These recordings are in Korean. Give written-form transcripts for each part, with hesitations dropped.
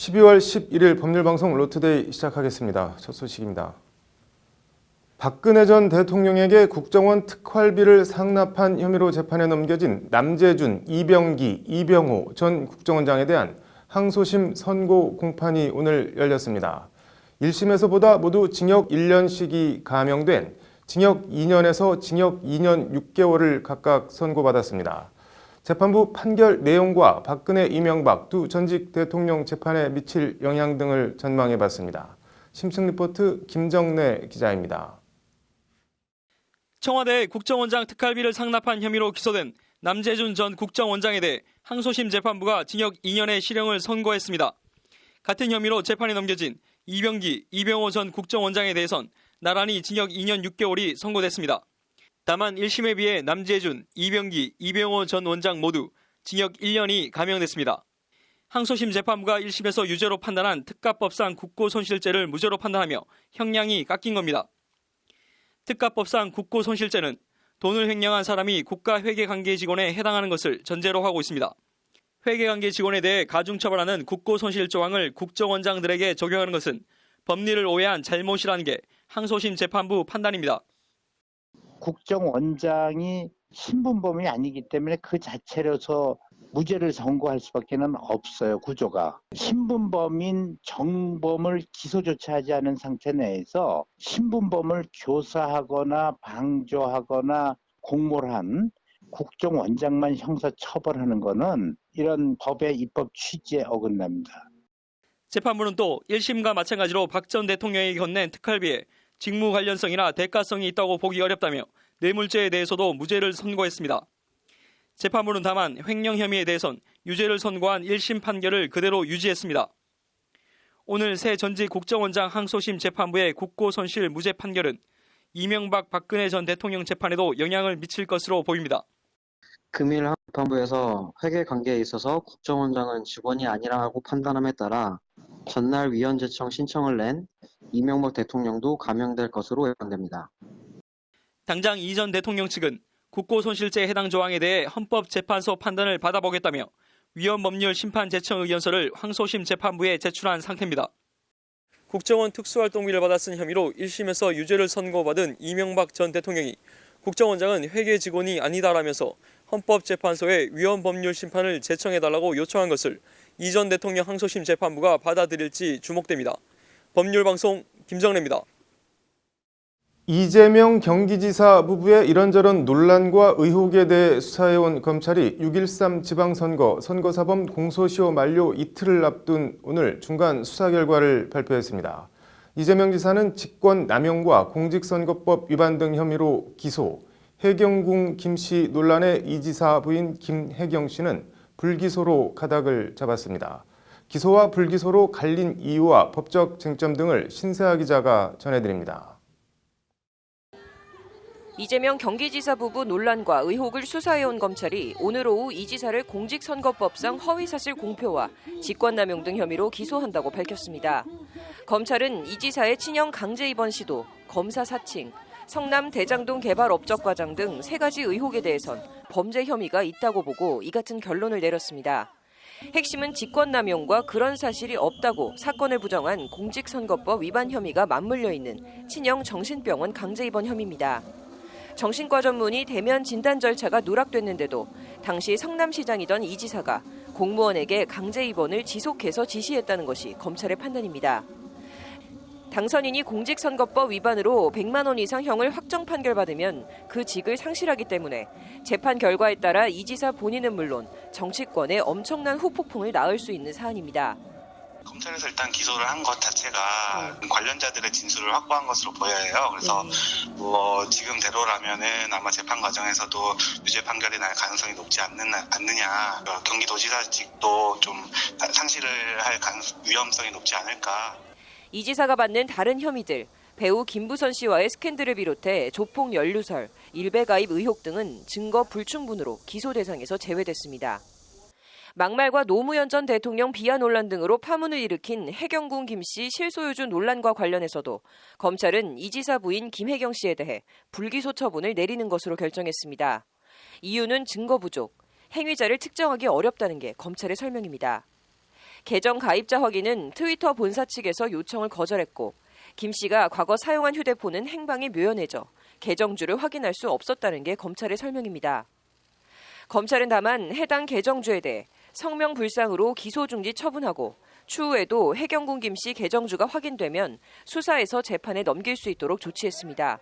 12월 11일 법률방송 로투데이 시작하겠습니다. 첫 소식입니다. 박근혜 전 대통령에게 국정원 특활비를 상납한 혐의로 재판에 넘겨진 남재준, 이병기, 이병호 전 국정원장에 대한 항소심 선고 공판이 오늘 열렸습니다. 1심에서보다 모두 징역 1년씩이 감형된 징역 2년에서 징역 2년 6개월을 각각 선고받았습니다. 재판부 판결 내용과 박근혜, 이명박 두 전직 대통령 재판에 미칠 영향 등을 전망해봤습니다. 심층 리포트 김정래 기자입니다. 청와대 국정원장 특활비를 상납한 혐의로 기소된 남재준 전 국정원장에 대해 항소심 재판부가 징역 2년의 실형을 선고했습니다. 같은 혐의로 재판에 넘겨진 이병기, 이병호 전 국정원장에 대해선 나란히 징역 2년 6개월이 선고됐습니다. 다만 1심에 비해 남재준, 이병기, 이병호 전 원장 모두 징역 1년이 감형됐습니다. 항소심 재판부가 1심에서 유죄로 판단한 특가법상 국고손실죄를 무죄로 판단하며 형량이 깎인 겁니다. 특가법상 국고손실죄는 돈을 횡령한 사람이 국가회계관계 직원에 해당하는 것을 전제로 하고 있습니다. 회계관계 직원에 대해 가중처벌하는 국고손실 조항을 국정원장들에게 적용하는 것은 법리를 오해한 잘못이라는 게 항소심 재판부 판단입니다. 국정원장이 신분범이 아니기 때문에 그 자체로서 무죄를 선고할 수밖에 없어요, 구조가. 신분범인 정범을 기소조차 하지 않은 상태 내에서 신분범을 교사하거나 방조하거나 공모한 국정원장만 형사처벌하는 것은 이런 법의 입법 취지에 어긋납니다. 재판부는 또 1심과 마찬가지로 박 전 대통령에게 건넨 특활비에 직무 관련성이나 대가성이 있다고 보기 어렵다며 뇌물죄에 대해서도 무죄를 선고했습니다. 재판부는 다만 횡령 혐의에 대해선 유죄를 선고한 1심 판결을 그대로 유지했습니다. 오늘 새 전직 국정원장 항소심 재판부의 국고손실 무죄 판결은 이명박 박근혜 전 대통령 재판에도 영향을 미칠 것으로 보입니다. 금일 재판부에서 회계관계에 있어서 국정원장은 직원이 아니라고 판단함에 따라 전날 위헌 제청 신청을 낸 이명박 대통령도 감형될 것으로 예상됩니다. 당장 이 전 대통령 측은 국고손실죄에 해당 조항에 대해 헌법재판소 판단을 받아보겠다며 위헌법률 심판 제청 의견서를 항소심 재판부에 제출한 상태입니다. 국정원 특수활동비를 받아 쓴 혐의로 1심에서 유죄를 선고받은 이명박 전 대통령이 국정원장은 회계 직원이 아니다라면서 헌법재판소에 위헌법률 심판을 제청해달라고 요청한 것을 이 전 대통령 항소심 재판부가 받아들일지 주목됩니다. 법률방송 김정래입니다. 이재명 경기지사 부부의 이런저런 논란과 의혹에 대해 수사해온 검찰이 6.13 지방선거 선거사범 공소시효 만료 이틀을 앞둔 오늘 중간 수사 결과를 발표했습니다. 이재명 지사는 직권남용과 공직선거법 위반 등 혐의로 기소, 해경궁 김씨 논란의 이 지사 부인 김혜경 씨는 불기소로 가닥을 잡았습니다. 기소와 불기소로 갈린 이유와 법적 쟁점 등을 신세아 기자가 전해드립니다. 이재명 경기지사 부부 논란과 의혹을 수사해온 검찰이 오늘 오후 이 지사를 공직선거법상 허위사실 공표와 직권남용 등 혐의로 기소한다고 밝혔습니다. 검찰은 이 지사의 친형 강제 입원 시도, 검사 사칭, 성남 대장동 개발 업적 과장 등 3가지 의혹에 대해선 범죄 혐의가 있다고 보고 이 같은 결론을 내렸습니다. 핵심은 직권남용과 그런 사실이 없다고 사건을 부정한 공직선거법 위반 혐의가 맞물려 있는 친형 정신병원 강제 입원 혐의입니다. 정신과 전문의 대면 진단 절차가 누락됐는데도 당시 성남시장이던 이 지사가 공무원에게 강제 입원을 지속해서 지시했다는 것이 검찰의 판단입니다. 당선인이 공직선거법 위반으로 100만 원 이상 형을 확정 판결받으면 그 직을 상실하기 때문에 재판 결과에 따라 이 지사 본인은 물론 정치권에 엄청난 후폭풍을 낳을 수 있는 사안입니다. 검찰에서 일단 기소를 한 것 자체가 관련자들의 진술을 확보한 것으로 보여요. 그래서 지금대로라면은 아마 재판 과정에서도 유죄 판결이 날 가능성이 높지 않느냐. 경기도지사직도 좀 상실을 할 위험성이 높지 않을까. 이 지사가 받는 다른 혐의들, 배우 김부선 씨와의 스캔들을 비롯해 조폭 연루설, 일배 가입 의혹 등은 증거 불충분으로 기소 대상에서 제외됐습니다. 막말과 노무현 전 대통령 비하 논란 등으로 파문을 일으킨 해경궁 김씨 실소유주 논란과 관련해서도 검찰은 이 지사 부인 김혜경 씨에 대해 불기소 처분을 내리는 것으로 결정했습니다. 이유는 증거 부족, 행위자를 특정하기 어렵다는 게 검찰의 설명입니다. 계정 가입자 확인은 트위터 본사 측에서 요청을 거절했고 김 씨가 과거 사용한 휴대폰은 행방이 묘연해져 계정주를 확인할 수 없었다는 게 검찰의 설명입니다. 검찰은 다만 해당 계정주에 대해 성명불상으로 기소중지 처분하고 추후에도 해경군 김 씨 계정주가 확인되면 수사해서 재판에 넘길 수 있도록 조치했습니다.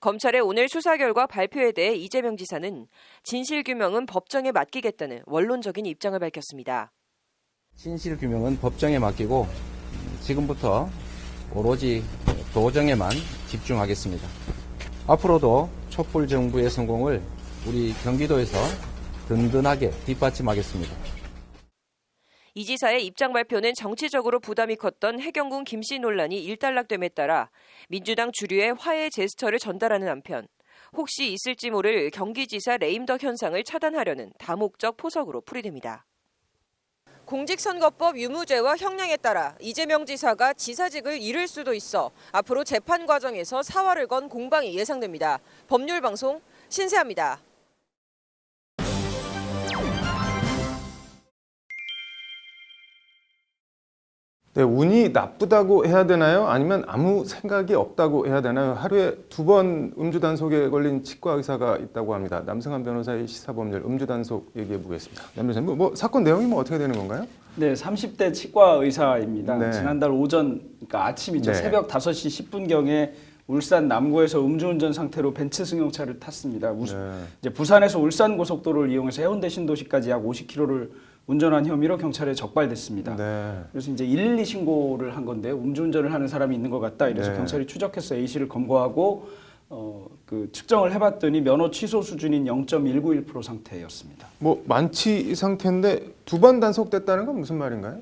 검찰의 오늘 수사 결과 발표에 대해 이재명 지사는 진실규명은 법정에 맡기겠다는 원론적인 입장을 밝혔습니다. 진실규명은 법정에 맡기고 지금부터 오로지 도정에만 집중하겠습니다. 앞으로도 촛불 정부의 성공을 우리 경기도에서 든든하게 뒷받침하겠습니다. 이 지사의 입장 발표는 정치적으로 부담이 컸던 해경군 김 씨 논란이 일단락됨에 따라 민주당 주류의 화해 제스처를 전달하는 한편 혹시 있을지 모를 경기지사 레임덕 현상을 차단하려는 다목적 포석으로 풀이됩니다. 공직선거법 유무죄와 형량에 따라 이재명 지사가 지사직을 잃을 수도 있어 앞으로 재판 과정에서 사활을 건 공방이 예상됩니다. 법률방송 신세아입니다. 네, 운이 나쁘다고 해야 되나요? 아니면 아무 생각이 없다고 해야 되나요? 하루에 2번 음주 단속에 걸린 치과 의사가 있다고 합니다. 남승환 변호사의 시사법률 음주 단속 얘기해 보겠습니다. 남 변호사님, 뭐 사건 내용이 어떻게 되는 건가요? 네, 30대 치과 의사입니다. 네. 지난달 오전, 그러니까 아침이죠. 네. 새벽 5시 10분경에 울산 남구에서 음주운전 상태로 벤츠 승용차를 탔습니다. 이제 부산에서 울산 고속도로를 이용해서 해운대 신도시까지 약 50km를 운전한 혐의로 경찰에 적발됐습니다. 네. 그래서 이제 112 신고를 한 건데요. 음주운전을 하는 사람이 있는 것 같다. 이래서 네. 경찰이 추적해서 A씨를 검거하고 측정을 해봤더니 면허 취소 수준인 0.191% 상태였습니다. 뭐 만취 상태인데 2번 단속됐다는 건 무슨 말인가요?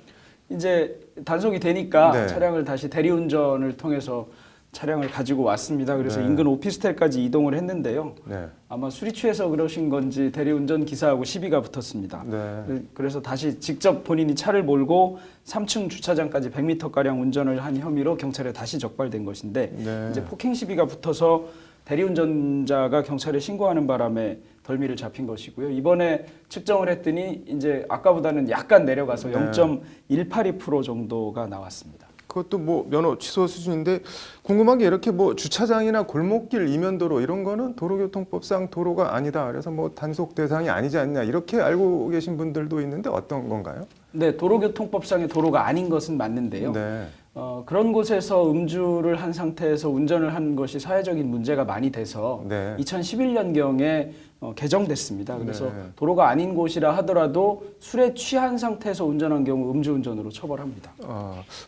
이제 단속이 되니까 네. 차량을 다시 대리운전을 통해서 차량을 가지고 왔습니다. 그래서 네. 인근 오피스텔까지 이동을 했는데요. 네. 아마 술이 취해서 그러신 건지 대리운전 기사하고 시비가 붙었습니다. 네. 그래서 다시 직접 본인이 차를 몰고 3층 주차장까지 100m가량 운전을 한 혐의로 경찰에 다시 적발된 것인데 네. 이제 폭행 시비가 붙어서 대리운전자가 경찰에 신고하는 바람에 덜미를 잡힌 것이고요. 이번에 측정을 했더니 이제 아까보다는 약간 내려가서 네. 0.182% 정도가 나왔습니다. 그것도 뭐 면허 취소 수준인데 궁금한 게 이렇게 뭐 주차장이나 골목길 이면도로 이런 거는 도로교통법상 도로가 아니다. 그래서 뭐 단속 대상이 아니지 않냐 이렇게 알고 계신 분들도 있는데 어떤 건가요? 네, 도로교통법상의 도로가 아닌 것은 맞는데요. 네. 그런 곳에서 음주를 한 상태에서 운전을 한 것이 사회적인 문제가 많이 돼서 네. 2011년경에 개정됐습니다. 그래서 네. 도로가 아닌 곳이라 하더라도 술에 취한 상태에서 운전한 경우 음주운전으로 처벌합니다.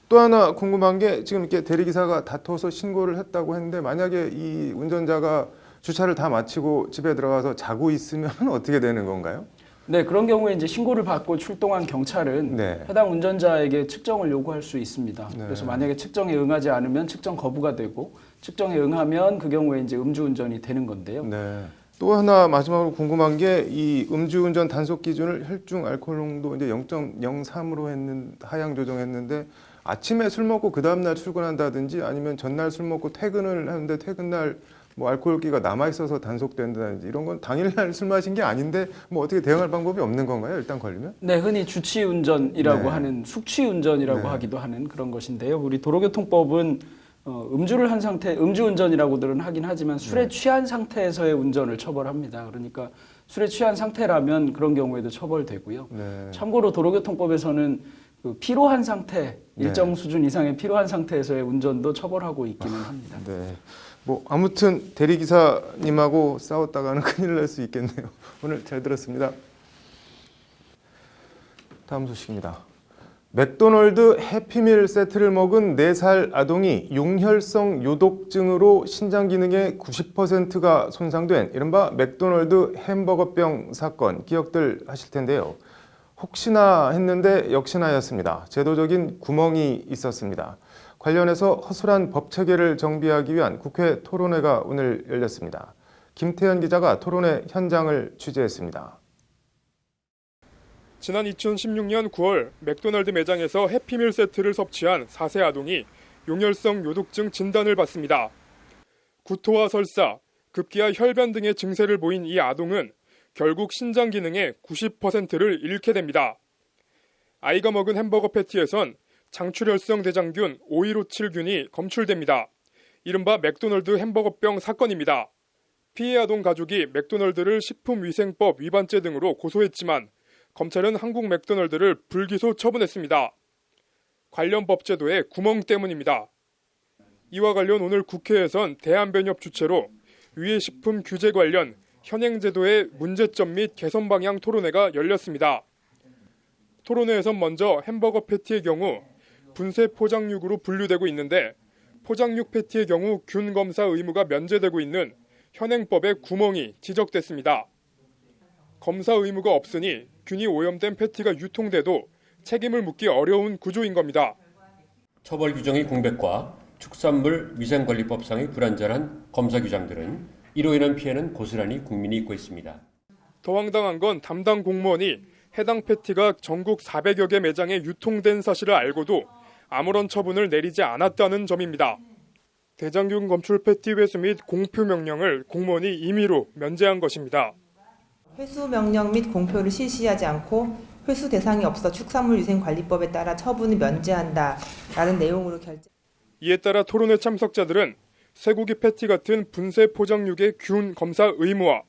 또 하나 궁금한 게 지금 이렇게 대리기사가 다퉈서 신고를 했다고 했는데 만약에 이 운전자가 주차를 다 마치고 집에 들어가서 자고 있으면 어떻게 되는 건가요? 네, 그런 경우에 이제 신고를 받고 출동한 경찰은 네. 해당 운전자에게 측정을 요구할 수 있습니다. 네. 그래서 만약에 측정에 응하지 않으면 측정 거부가 되고 측정에 응하면 그 경우에 이제 음주운전이 되는 건데요. 네. 또 하나 마지막으로 궁금한 게 이 음주운전 단속 기준을 혈중 알코올 농도 이제 0.03으로 하향 조정했는데 아침에 술 먹고 그 다음 날 출근한다든지 아니면 전날 술 먹고 퇴근을 하는데 퇴근 날 뭐 알코올기가 남아 있어서 단속된다든지 이런 건 당일날 술 마신 게 아닌데 뭐 어떻게 대응할 방법이 없는 건가요? 일단 걸리면? 네, 흔히 주치운전이라고 네. 하는 숙취운전이라고 네. 하기도 하는 그런 것인데요. 우리 도로교통법은 음주를 한 상태, 음주운전이라고들은 하긴 하지만 술에 네. 취한 상태에서의 운전을 처벌합니다. 그러니까 술에 취한 상태라면 그런 경우에도 처벌되고요. 네. 참고로 도로교통법에서는 그 피로한 상태, 일정 수준 이상의 피로한 상태에서의 운전도 처벌하고 있기는 합니다. 네. 뭐 아무튼 대리기사님하고 싸웠다가는 큰일 날 수 있겠네요. 오늘 잘 들었습니다. 다음 소식입니다. 맥도널드 해피밀 세트를 먹은 4살 아동이 용혈성 요독증으로 신장 기능의 90%가 손상된 이른바 맥도널드 햄버거병 사건 기억들 하실 텐데요. 혹시나 했는데 역시나였습니다. 제도적인 구멍이 있었습니다. 관련해서 허술한 법 체계를 정비하기 위한 국회 토론회가 오늘 열렸습니다. 김태현 기자가 토론회 현장을 취재했습니다. 지난 2016년 9월 맥도날드 매장에서 해피밀 세트를 섭취한 4세 아동이 용혈성 요독증 진단을 받습니다. 구토와 설사, 급기야 혈변 등의 증세를 보인 이 아동은 결국 신장 기능의 90%를 잃게 됩니다. 아이가 먹은 햄버거 패티에선 장출혈성 대장균 5157균이 검출됩니다. 이른바 맥도널드 햄버거병 사건입니다. 피해 아동 가족이 맥도널드를 식품위생법 위반죄 등으로 고소했지만 검찰은 한국 맥도널드를 불기소 처분했습니다. 관련 법제도의 구멍 때문입니다. 이와 관련 오늘 국회에선 대한변협 주최로 유해식품 규제 관련 현행 제도의 문제점 및 개선 방향 토론회가 열렸습니다. 토론회에선 먼저 햄버거 패티의 경우 분쇄 포장육으로 분류되고 있는데 포장육 패티의 경우 균 검사 의무가 면제되고 있는 현행법의 구멍이 지적됐습니다. 검사 의무가 없으니 균이 오염된 패티가 유통돼도 책임을 묻기 어려운 구조인 겁니다. 처벌 규정의 공백과 축산물 위생관리법상의 불완전한 검사 규정들은 이로 인한 피해는 고스란히 국민이 입고 있습니다. 더 황당한 건 담당 공무원이 해당 패티가 전국 400여 개 매장에 유통된 사실을 알고도 아무런 처분을 내리지 않았다는 점입니다. 대장균 검출 패티 회수 및 공표 명령을 공무원이 임의로 면제한 것입니다. 회수 명령 및 공표를 실시하지 않고 회수 대상이 없어 축산물위생관리법에 따라 처분을 면제한다라는 내용으로 결정. 이에 따라 토론회 참석자들은 쇠고기 패티 같은 분쇄 포장육의 균 검사 의무화,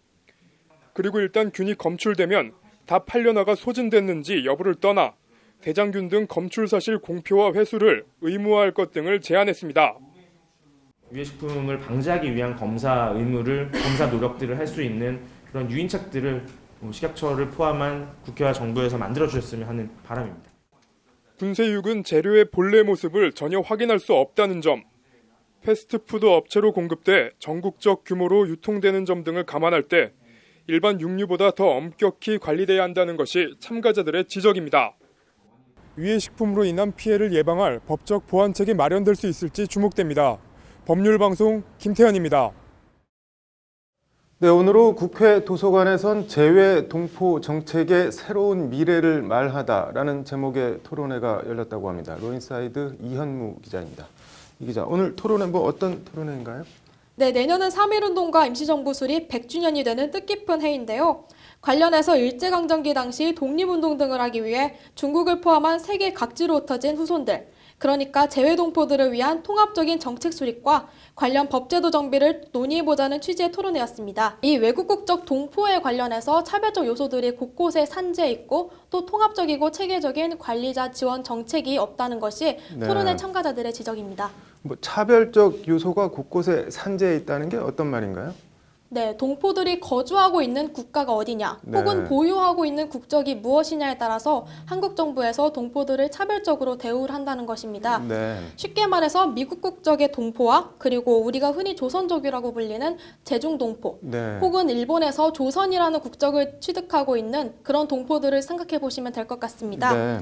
그리고 일단 균이 검출되면 다 팔려나가 소진됐는지 여부를 떠나 대장균 등 검출 사실 공표와 회수를 의무화할 것 등을 제안했습니다. 유해식품을 방지하기 위한 검사 노력들을 할 수 있는 그런 유인책들을 식약처를 포함한 국회와 정부에서 만들어주셨으면 하는 바람입니다. 분쇄육은 재료의 본래 모습을 전혀 확인할 수 없다는 점, 패스트푸드 업체로 공급돼 전국적 규모로 유통되는 점 등을 감안할 때 일반 육류보다 더 엄격히 관리돼야 한다는 것이 참가자들의 지적입니다. 유해식품으로 인한 피해를 예방할 법적 보완책이 마련될 수 있을지 주목됩니다. 법률방송 김태현입니다. 네, 오늘 오후 국회 도서관에선 재외 동포 정책의 새로운 미래를 말하다라는 제목의 토론회가 열렸다고 합니다. 로인사이드 이현무 기자입니다. 이 기자, 오늘 토론회 어떤 토론회인가요? 네, 내년은 3.1운동과 임시정부 수립 100주년이 되는 뜻깊은 해인데요. 관련해서 일제강점기 당시 독립운동 등을 하기 위해 중국을 포함한 세계 각지로 흩어진 후손들, 그러니까 재외동포들을 위한 통합적인 정책 수립과 관련 법제도 정비를 논의해보자는 취지의 토론회였습니다. 이 외국 국적 동포에 관련해서 차별적 요소들이 곳곳에 산재해 있고 또 통합적이고 체계적인 관리자 지원 정책이 없다는 것이 토론회 참가자들의 지적입니다. 차별적 요소가 곳곳에 산재해 있다는 게 어떤 말인가요? 네, 동포들이 거주하고 있는 국가가 어디냐, 혹은 보유하고 있는 국적이 무엇이냐에 따라서 한국 정부에서 동포들을 차별적으로 대우를 한다는 것입니다. 쉽게 말해서 미국 국적의 동포와 그리고 우리가 흔히 조선족이라고 불리는 제중동포, 혹은 일본에서 조선이라는 국적을 취득하고 있는 그런 동포들을 생각해 보시면 될 것 같습니다.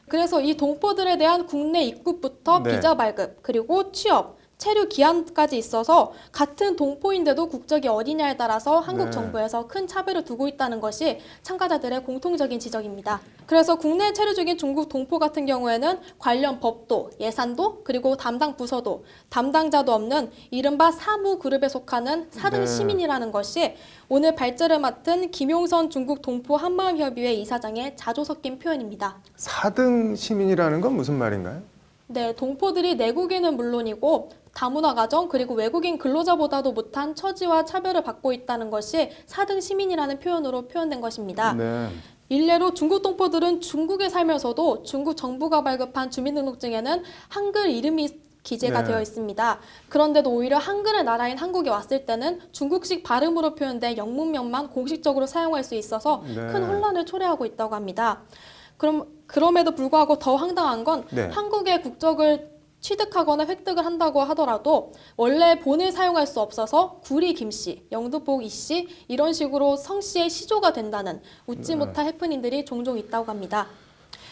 그래서 이 동포들에 대한 국내 입국부터 비자 발급, 그리고 취업, 체류 기한까지 있어서 같은 동포인데도 국적이 어디냐에 따라서 한국 정부에서 큰 차별을 두고 있다는 것이 참가자들의 공통적인 지적입니다. 그래서 국내에 체류 중인 중국 동포 같은 경우에는 관련 법도, 예산도, 그리고 담당 부서도, 담당자도 없는 이른바 사무 그룹에 속하는 4등 시민이라는 것이 오늘 발제를 맡은 김용선 중국 동포 한마음협의회 이사장의 자조 섞인 표현입니다. 4등 시민이라는 건 무슨 말인가요? 네, 동포들이 내국인은 물론이고 다문화 가정 그리고 외국인 근로자보다도 못한 처지와 차별을 받고 있다는 것이 4등 시민이라는 표현으로 표현된 것입니다. 일례로 중국 동포들은 중국에 살면서도 중국 정부가 발급한 주민등록증에는 한글 이름이 기재가 되어 있습니다. 그런데도 오히려 한글의 나라인 한국에 왔을 때는 중국식 발음으로 표현된 영문명만 공식적으로 사용할 수 있어서 큰 혼란을 초래하고 있다고 합니다. 그럼에도 불구하고 더 황당한 건 한국의 국적을 취득하거나 획득을 한다고 하더라도 원래 본을 사용할 수 없어서 구리 김씨, 영등포 이씨 이런 식으로 성씨의 시조가 된다는 웃지 못할 해프닝들이 종종 있다고 합니다.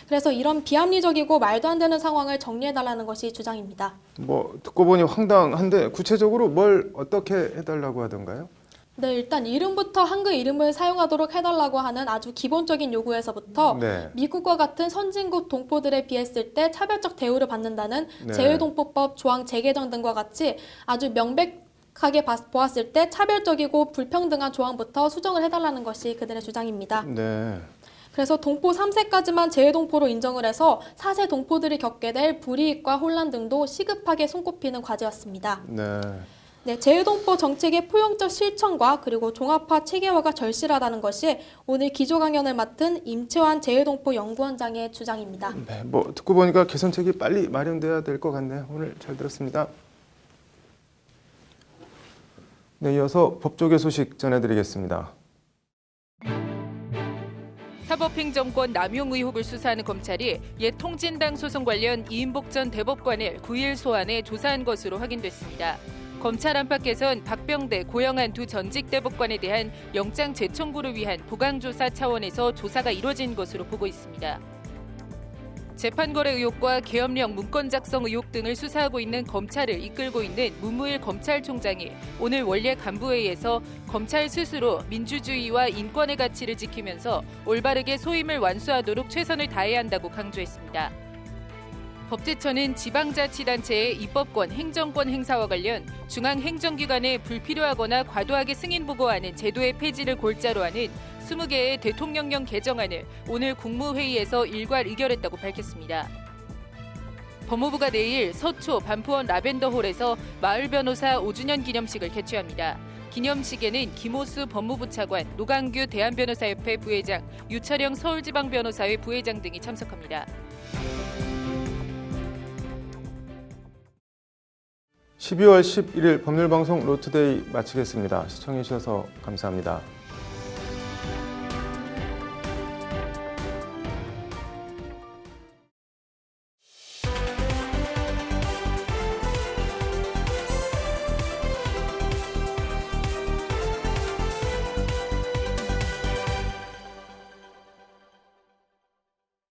그래서 이런 비합리적이고 말도 안 되는 상황을 정리해달라는 것이 주장입니다. 듣고 보니 황당한데 구체적으로 뭘 어떻게 해달라고 하던가요? 네, 일단 이름부터 한글 이름을 사용하도록 해달라고 하는 아주 기본적인 요구에서부터 미국과 같은 선진국 동포들에 비했을 때 차별적 대우를 받는다는 재외동포법 조항 재개정 등과 같이 아주 명백하게 보았을 때 차별적이고 불평등한 조항부터 수정을 해달라는 것이 그들의 주장입니다. 그래서 동포 3세까지만 재외동포로 인정을 해서 4세 동포들이 겪게 될 불이익과 혼란 등도 시급하게 손꼽히는 과제였습니다. 네, 재외동포 정책의 포용적 실천과 그리고 종합화 체계화가 절실하다는 것이 오늘 기조 강연을 맡은 임채환 재외동포 연구원장의 주장입니다. 네, 뭐 듣고 보니까 개선책이 빨리 마련돼야 될 것 같네요. 오늘 잘 들었습니다. 네, 이어서 법조계 소식 전해드리겠습니다. 사법행정권 남용 의혹을 수사하는 검찰이 옛 통진당 소송 관련 이인복 전 대법관을 9일 소환해 조사한 것으로 확인됐습니다. 검찰 안팎에선 박병대, 고영한 두 전직 대법관에 대한 영장 재청구를 위한 보강조사 차원에서 조사가 이뤄진 것으로 보고 있습니다. 재판거래 의혹과 계엄령 문건 작성 의혹 등을 수사하고 있는 검찰을 이끌고 있는 문무일 검찰총장이 오늘 원내 간부회의에서 검찰 스스로 민주주의와 인권의 가치를 지키면서 올바르게 소임을 완수하도록 최선을 다해야 한다고 강조했습니다. 법제처는 지방자치단체의 입법권, 행정권 행사와 관련 중앙행정기관에 불필요하거나 과도하게 승인보고하는 제도의 폐지를 골자로 하는 20개의 대통령령 개정안을 오늘 국무회의에서 일괄 의결했다고 밝혔습니다. 법무부가 내일 서초 반포원 라벤더홀에서 마을 변호사 5주년 기념식을 개최합니다. 기념식에는 김호수 법무부 차관, 노강규 대한변호사협회 부회장, 유철영 서울지방변호사회 부회장 등이 참석합니다. 12월 11일 법률방송 로투데이 마치겠습니다. 시청해주셔서 감사합니다.